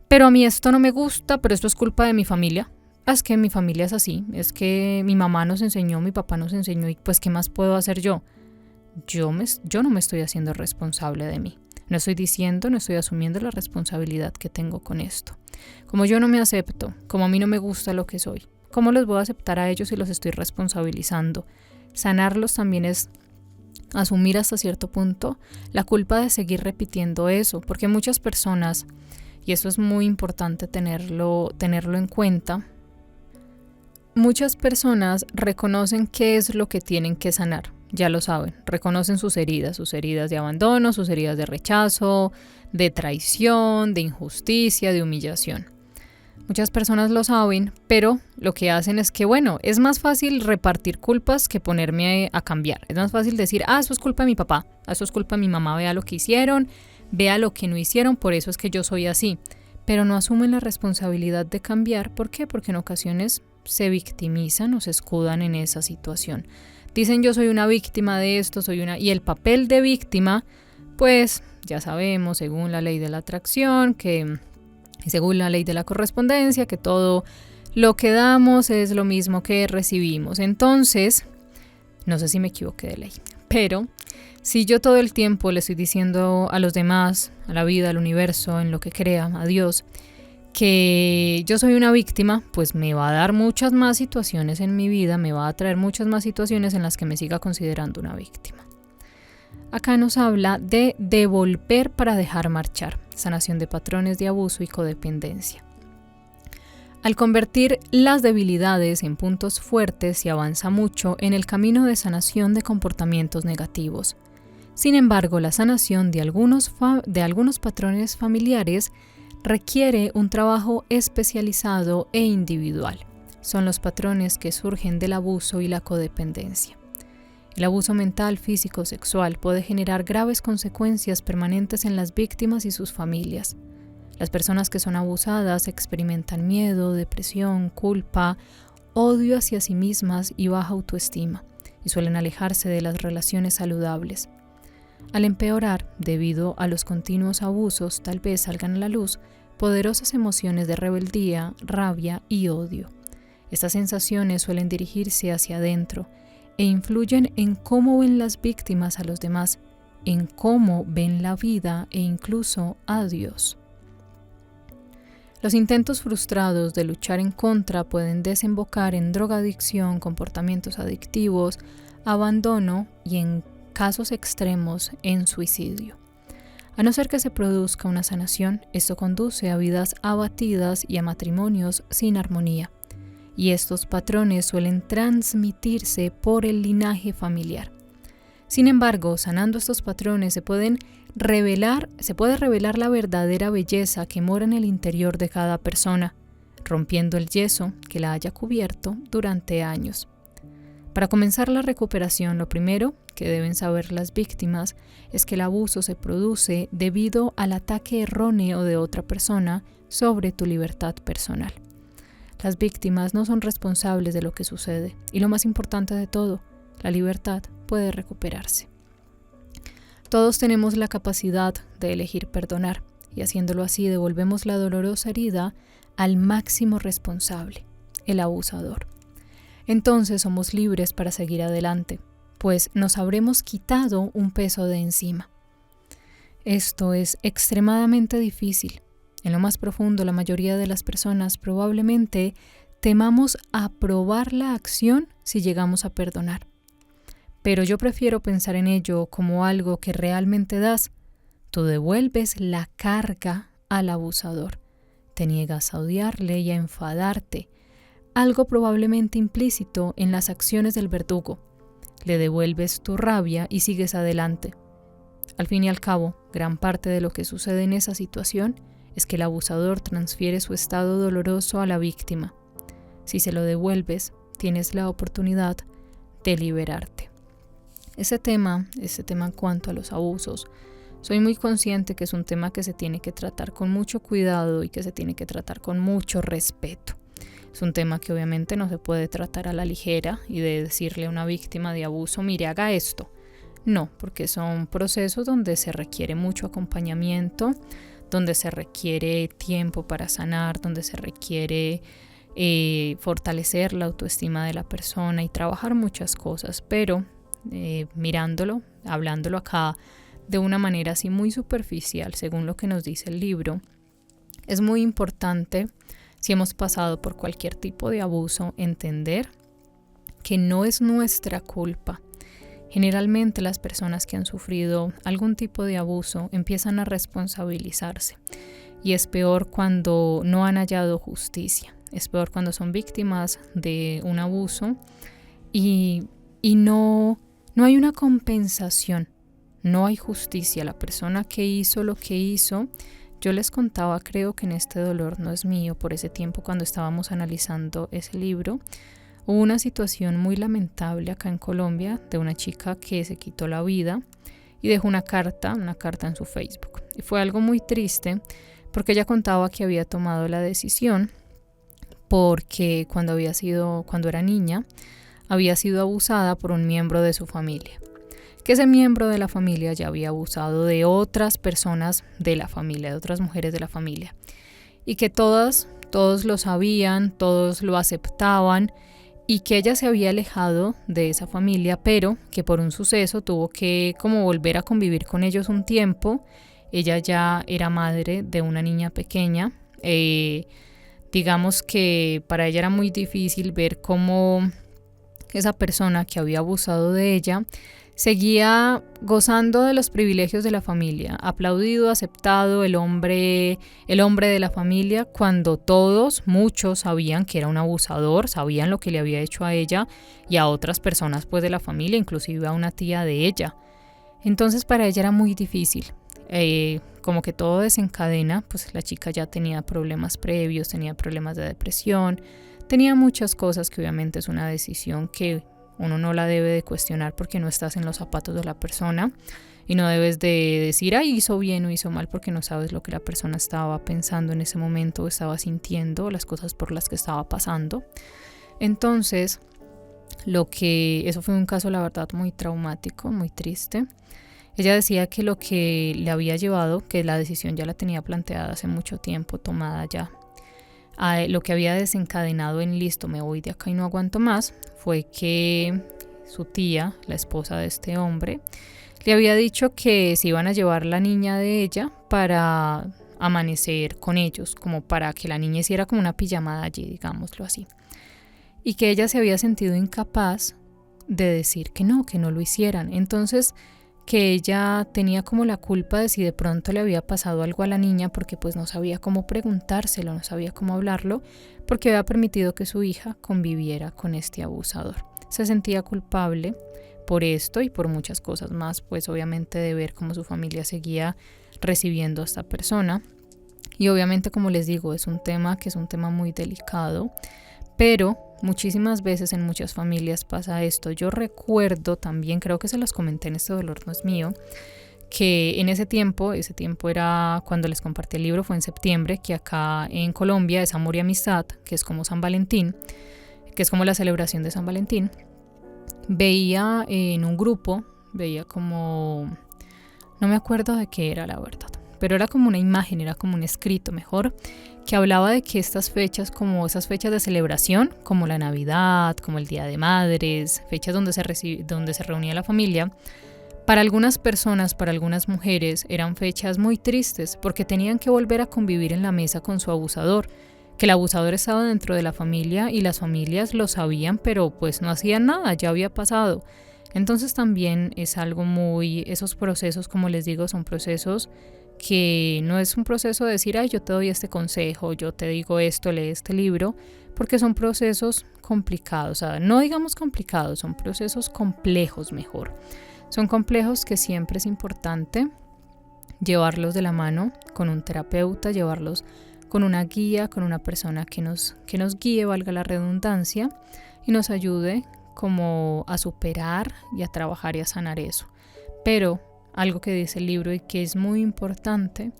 S1: pero a mí esto no me gusta, pero esto es culpa de mi familia. Es que mi familia es así, es que mi mamá nos enseñó, mi papá nos enseñó y pues ¿qué más puedo hacer yo? Yo no me estoy haciendo responsable de mí, no estoy asumiendo la responsabilidad que tengo con esto. Como yo no me acepto, como a mí no me gusta lo que soy, ¿cómo los voy a aceptar a ellos si los estoy responsabilizando? Sanarlos también es asumir hasta cierto punto la culpa de seguir repitiendo eso, porque muchas personas Y eso es muy importante tenerlo en cuenta. Muchas personas reconocen qué es lo que tienen que sanar, ya lo saben, reconocen sus heridas de abandono, sus heridas de rechazo, de traición, de injusticia, de humillación. Muchas personas lo saben, pero lo que hacen es que, bueno, es más fácil repartir culpas que ponerme a cambiar. Es más fácil decir, eso es culpa de mi papá, eso es culpa de mi mamá, vea lo que hicieron, vea lo que no hicieron, por eso es que yo soy así. Pero no asumen la responsabilidad de cambiar. ¿Por qué? Porque en ocasiones se victimizan o se escudan en esa situación. Dicen yo soy una víctima de esto, y el papel de víctima, pues ya sabemos, según la ley de la atracción, y según la ley de la correspondencia, que todo lo que damos es lo mismo que recibimos. Entonces, no sé si me equivoqué de ley, pero si yo todo el tiempo le estoy diciendo a los demás, a la vida, al universo, en lo que crea, a Dios, que yo soy una víctima, pues me va a dar muchas más situaciones en mi vida, me va a traer muchas más situaciones en las que me siga considerando una víctima. Acá nos habla de devolver para dejar marchar, sanación de patrones de abuso y codependencia. Al convertir las debilidades en puntos fuertes se avanza mucho en el camino de sanación de comportamientos negativos. Sin embargo, la sanación de algunos patrones familiares requiere un trabajo especializado e individual. Son los patrones que surgen del abuso y la codependencia. El abuso mental, físico, sexual puede generar graves consecuencias permanentes en las víctimas y sus familias. Las personas que son abusadas experimentan miedo, depresión, culpa, odio hacia sí mismas y baja autoestima, y suelen alejarse de las relaciones saludables. Al empeorar, debido a los continuos abusos, tal vez salgan a la luz poderosas emociones de rebeldía, rabia y odio. Estas sensaciones suelen dirigirse hacia adentro e influyen en cómo ven las víctimas a los demás, en cómo ven la vida e incluso a Dios. Los intentos frustrados de luchar en contra pueden desembocar en drogadicción, comportamientos adictivos, abandono y, en casos extremos, en suicidio. A no ser que se produzca una sanación, esto conduce a vidas abatidas y a matrimonios sin armonía. Y estos patrones suelen transmitirse por el linaje familiar. Sin embargo, sanando estos patrones se puede revelar la verdadera belleza que mora en el interior de cada persona, rompiendo el yeso que la haya cubierto durante años. Para comenzar la recuperación, lo primero que deben saber las víctimas es que el abuso se produce debido al ataque erróneo de otra persona sobre tu libertad personal. Las víctimas no son responsables de lo que sucede y, lo más importante de todo, la libertad puede recuperarse. Todos tenemos la capacidad de elegir perdonar y, haciéndolo así, devolvemos la dolorosa herida al máximo responsable, el abusador. Entonces somos libres para seguir adelante, pues nos habremos quitado un peso de encima. Esto es extremadamente difícil. En lo más profundo, la mayoría de las personas probablemente temamos aprobar la acción si llegamos a perdonar. Pero yo prefiero pensar en ello como algo que realmente das. Tú devuelves la carga al abusador. Te niegas a odiarle y a enfadarte, algo probablemente implícito en las acciones del verdugo. Le devuelves tu rabia y sigues adelante. Al fin y al cabo, gran parte de lo que sucede en esa situación es que el abusador transfiere su estado doloroso a la víctima. Si se lo devuelves, tienes la oportunidad de liberarte. Ese tema en cuanto a los abusos, soy muy consciente que es un tema que se tiene que tratar con mucho cuidado y que se tiene que tratar con mucho respeto. Es un tema que obviamente no se puede tratar a la ligera y de decirle a una víctima de abuso, mire, haga esto. No, porque son procesos donde se requiere mucho acompañamiento, donde se requiere tiempo para sanar, donde se requiere fortalecer la autoestima de la persona y trabajar muchas cosas, pero mirándolo, hablándolo acá de una manera así muy superficial, según lo que nos dice el libro, es muy importante, si hemos pasado por cualquier tipo de abuso, entender que no es nuestra culpa. Generalmente las personas que han sufrido algún tipo de abuso empiezan a responsabilizarse y es peor cuando no han hallado justicia. Es peor cuando son víctimas de un abuso y no hay una compensación, no hay justicia. La persona que hizo lo que hizo, yo les contaba, creo que en Este dolor no es mío, por ese tiempo cuando estábamos analizando ese libro, hubo una situación muy lamentable acá en Colombia de una chica que se quitó la vida y dejó una carta en su Facebook. Y fue algo muy triste porque ella contaba que había tomado la decisión porque cuando era niña, había sido abusada por un miembro de su familia. Que ese miembro de la familia ya había abusado de otras personas de la familia, de otras mujeres de la familia. Y que todos lo sabían, todos lo aceptaban y que ella se había alejado de esa familia, pero que por un suceso tuvo que como volver a convivir con ellos un tiempo. Ella ya era madre de una niña pequeña. Digamos que para ella era muy difícil ver cómo esa persona que había abusado de ella seguía gozando de los privilegios de la familia, aplaudido, aceptado, el hombre de la familia, cuando muchos sabían que era un abusador, sabían lo que le había hecho a ella y a otras personas pues de la familia, inclusive a una tía de ella. Entonces para ella era muy difícil. Como que todo desencadena, pues la chica ya tenía problemas previos, tenía problemas de depresión, tenía muchas cosas que obviamente es una decisión que uno no la debe de cuestionar porque no estás en los zapatos de la persona y no debes de decir, ay, hizo bien o hizo mal, porque no sabes lo que la persona estaba pensando en ese momento o estaba sintiendo, las cosas por las que estaba pasando. Entonces, eso fue un caso, la verdad, muy traumático, muy triste. Ella decía que lo que le había llevado, que la decisión ya la tenía planteada hace mucho tiempo, tomada ya, lo que había desencadenado en listo, me voy de acá y no aguanto más, fue que su tía, la esposa de este hombre, le había dicho que se iban a llevar la niña de ella para amanecer con ellos, como para que la niña hiciera como una pijamada allí, digámoslo así. Y que ella se había sentido incapaz de decir que no lo hicieran. Entonces, que ella tenía como la culpa de si de pronto le había pasado algo a la niña, porque pues no sabía cómo preguntárselo, no sabía cómo hablarlo, porque había permitido que su hija conviviera con este abusador. Se sentía culpable por esto y por muchas cosas más, pues obviamente de ver cómo su familia seguía recibiendo a esta persona. Y obviamente, como les digo, es un tema muy delicado, pero muchísimas veces en muchas familias pasa esto. Yo recuerdo también, creo que se los comenté en Este dolor no es mío, que en ese tiempo era cuando les compartí el libro, fue en septiembre, que acá en Colombia es Amor y Amistad, que es como San Valentín, que es como la celebración de San Valentín. Veía en un grupo, como, no me acuerdo de qué era la verdad, pero era como una imagen, era como un escrito mejor, que hablaba de que estas fechas, como esas fechas de celebración, como la Navidad, como el Día de Madres, fechas donde se reunía la familia, para algunas personas, para algunas mujeres, eran fechas muy tristes porque tenían que volver a convivir en la mesa con su abusador, que el abusador estaba dentro de la familia y las familias lo sabían, pero pues no hacían nada, ya había pasado. Entonces también es algo esos procesos, como les digo, son procesos que no es un proceso de decir, ay, yo te doy este consejo, yo te digo esto, lee este libro, porque son procesos complicados, o sea, no digamos complicados, son procesos complejos mejor. Son complejos que siempre es importante llevarlos de la mano con un terapeuta, llevarlos con una guía, con una persona que nos guíe, valga la redundancia, y nos ayude como a superar y a trabajar y a sanar eso. Pero algo que dice el libro y que es muy importante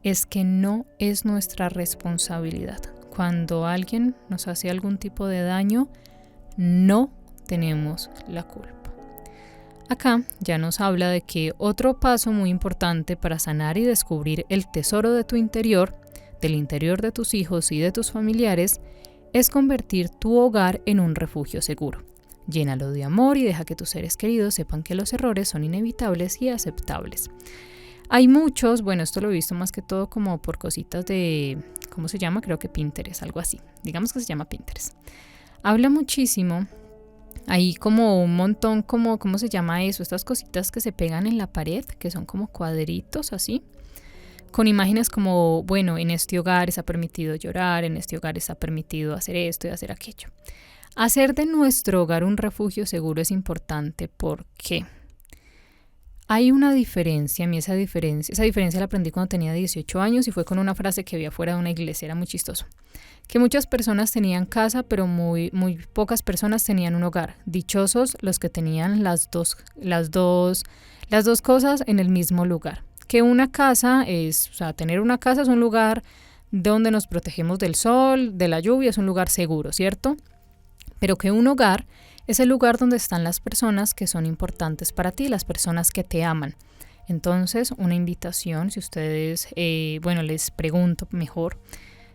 S1: es que no es nuestra responsabilidad. Cuando alguien nos hace algún tipo de daño, no tenemos la culpa. Acá ya nos habla de que otro paso muy importante para sanar y descubrir el tesoro de tu interior, del interior de tus hijos y de tus familiares, es convertir tu hogar en un refugio seguro. Llénalo de amor y deja que tus seres queridos sepan que los errores son inevitables y aceptables. Hay muchos, bueno, esto lo he visto más que todo como por cositas de, ¿cómo se llama? Creo que Pinterest, algo así. Digamos que se llama Pinterest. Habla muchísimo, hay como un montón, ¿cómo se llama eso? Estas cositas que se pegan en la pared, que son como cuadritos así, con imágenes como, bueno, en este hogar está permitido llorar, en este hogar está permitido hacer esto y hacer aquello. Hacer de nuestro hogar un refugio seguro es importante porque hay una diferencia, a mí esa diferencia la aprendí cuando tenía 18 años y fue con una frase que vi afuera de una iglesia, era muy chistoso. Que muchas personas tenían casa, pero muy pocas personas tenían un hogar. Dichosos los que tenían las dos cosas en el mismo lugar. Que una casa tener una casa es un lugar donde nos protegemos del sol, de la lluvia, es un lugar seguro, ¿cierto? Pero que un hogar es el lugar donde están las personas que son importantes para ti, las personas que te aman. Entonces, una invitación, si ustedes, les pregunto mejor,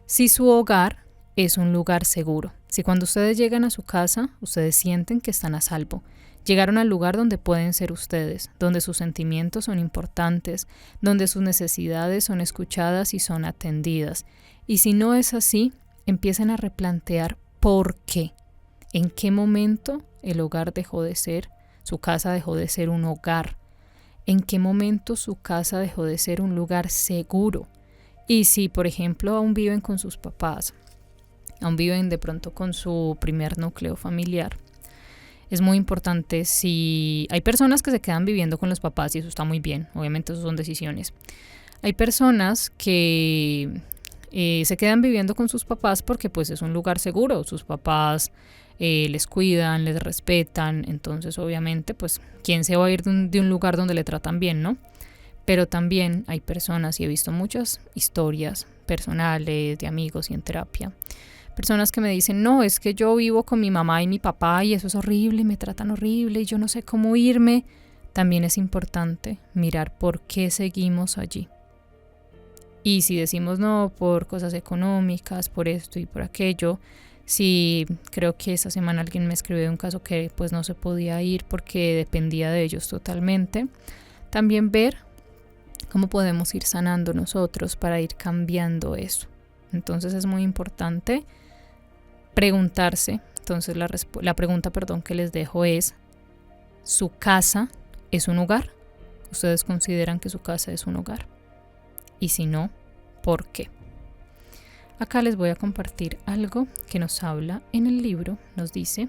S1: si su hogar es un lugar seguro. Si cuando ustedes llegan a su casa, ustedes sienten que están a salvo. Llegaron al lugar donde pueden ser ustedes, donde sus sentimientos son importantes, donde sus necesidades son escuchadas y son atendidas. Y si no es así, empiecen a replantear por qué. ¿En qué momento el hogar dejó de ser, su casa dejó de ser un hogar? ¿En qué momento su casa dejó de ser un lugar seguro? Y si, por ejemplo, aún viven con sus papás, aún viven de pronto con su primer núcleo familiar, es muy importante. Si hay personas que se quedan viviendo con los papás y eso está muy bien, obviamente eso son decisiones. Hay personas que se quedan viviendo con sus papás porque pues es un lugar seguro, sus papás les cuidan, les respetan, entonces obviamente pues ¿quién se va a ir de un lugar donde le tratan bien, no? Pero también hay personas, y he visto muchas historias personales de amigos y en terapia, personas que me dicen, no, es que yo vivo con mi mamá y mi papá y eso es horrible, me tratan horrible y yo no sé cómo irme. También es importante mirar por qué seguimos allí. Y si decimos no por cosas económicas, por esto y por aquello, si creo que esta semana alguien me escribió de un caso que pues no se podía ir porque dependía de ellos totalmente, también ver cómo podemos ir sanando nosotros para ir cambiando eso. Entonces es muy importante preguntarse. Entonces la pregunta que les dejo es, ¿su casa es un hogar? ¿Ustedes consideran que su casa es un hogar? Y si no, ¿por qué? Acá les voy a compartir algo que nos habla en el libro. Nos dice: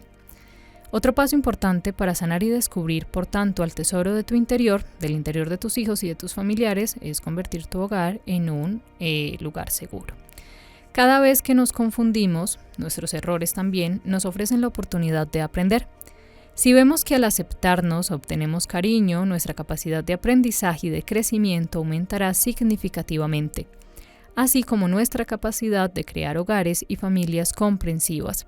S1: otro paso importante para sanar y descubrir, por tanto, al tesoro de tu interior, del interior de tus hijos y de tus familiares, es convertir tu hogar en un lugar seguro. Cada vez que nos confundimos, nuestros errores también nos ofrecen la oportunidad de aprender. Si vemos que al aceptarnos obtenemos cariño, nuestra capacidad de aprendizaje y de crecimiento aumentará significativamente, así como nuestra capacidad de crear hogares y familias comprensivas.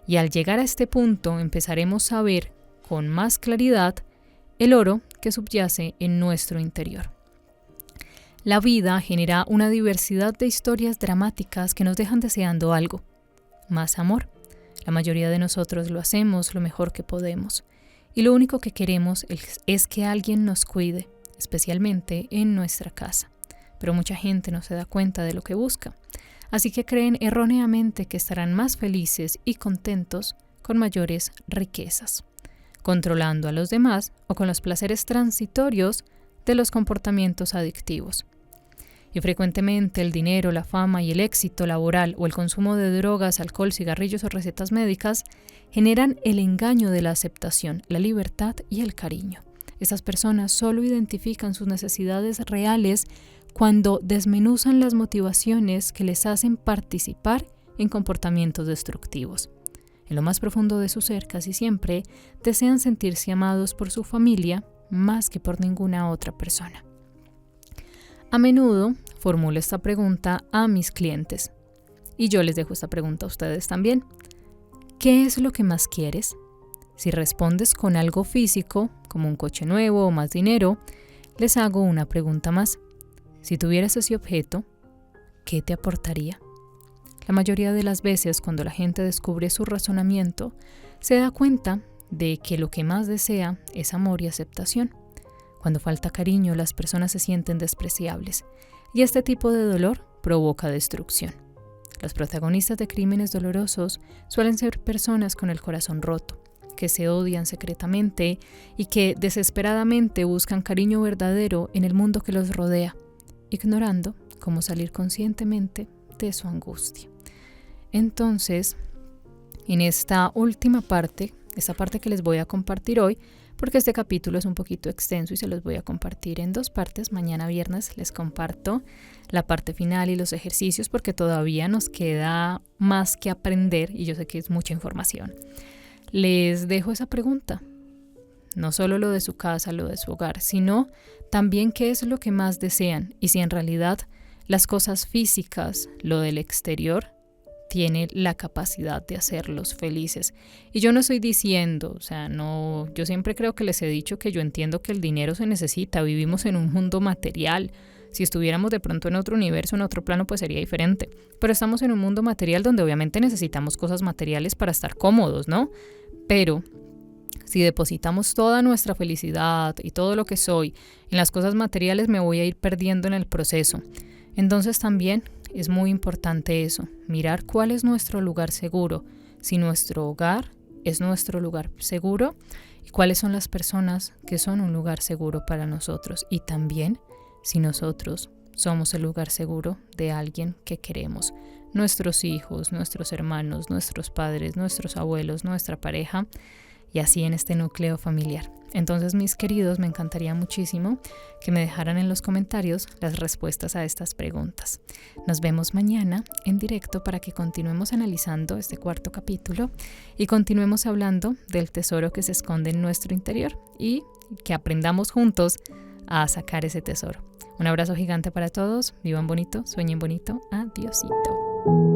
S1: Y al llegar a este punto empezaremos a ver con más claridad el oro que subyace en nuestro interior. La vida genera una diversidad de historias dramáticas que nos dejan deseando algo: más amor. La mayoría de nosotros lo hacemos lo mejor que podemos. Y lo único que queremos es que alguien nos cuide, especialmente en nuestra casa. Pero mucha gente no se da cuenta de lo que busca. Así que creen erróneamente que estarán más felices y contentos con mayores riquezas, controlando a los demás o con los placeres transitorios de los comportamientos adictivos. Y frecuentemente el dinero, la fama y el éxito laboral o el consumo de drogas, alcohol, cigarrillos o recetas médicas generan el engaño de la aceptación, la libertad y el cariño. Estas personas solo identifican sus necesidades reales cuando desmenuzan las motivaciones que les hacen participar en comportamientos destructivos. En lo más profundo de su ser, casi siempre, desean sentirse amados por su familia más que por ninguna otra persona. A menudo formulo esta pregunta a mis clientes, y yo les dejo esta pregunta a ustedes también. ¿Qué es lo que más quieres? Si respondes con algo físico, como un coche nuevo o más dinero, les hago una pregunta más. Si tuvieras ese objeto, ¿qué te aportaría? La mayoría de las veces, cuando la gente descubre su razonamiento, se da cuenta de que lo que más desea es amor y aceptación. Cuando falta cariño, las personas se sienten despreciables, y este tipo de dolor provoca destrucción. Los protagonistas de crímenes dolorosos suelen ser personas con el corazón roto, que se odian secretamente y que desesperadamente buscan cariño verdadero en el mundo que los rodea, ignorando cómo salir conscientemente de su angustia. Entonces, en esta última parte, esta parte que les voy a compartir hoy, porque este capítulo es un poquito extenso y se los voy a compartir en 2 partes. Mañana viernes les comparto la parte final y los ejercicios porque todavía nos queda más que aprender y yo sé que es mucha información. Les dejo esa pregunta, no solo lo de su casa, lo de su hogar, sino también qué es lo que más desean y si en realidad las cosas físicas, lo del exterior, tiene la capacidad de hacerlos felices. Y yo no estoy diciendo, yo siempre creo que les he dicho que yo entiendo que el dinero se necesita, vivimos en un mundo material. Si estuviéramos de pronto en otro universo, en otro plano, pues sería diferente. Pero estamos en un mundo material donde obviamente necesitamos cosas materiales para estar cómodos, ¿no? Pero si depositamos toda nuestra felicidad y todo lo que soy en las cosas materiales, me voy a ir perdiendo en el proceso. Entonces también es muy importante eso, mirar cuál es nuestro lugar seguro, si nuestro hogar es nuestro lugar seguro y cuáles son las personas que son un lugar seguro para nosotros y también si nosotros somos el lugar seguro de alguien que queremos, nuestros hijos, nuestros hermanos, nuestros padres, nuestros abuelos, nuestra pareja y así en este núcleo familiar. Entonces, mis queridos, me encantaría muchísimo que me dejaran en los comentarios las respuestas a estas preguntas. Nos vemos mañana en directo para que continuemos analizando este 4º capítulo y continuemos hablando del tesoro que se esconde en nuestro interior y que aprendamos juntos a sacar ese tesoro. Un abrazo gigante para todos, vivan bonito, sueñen bonito, adiósito.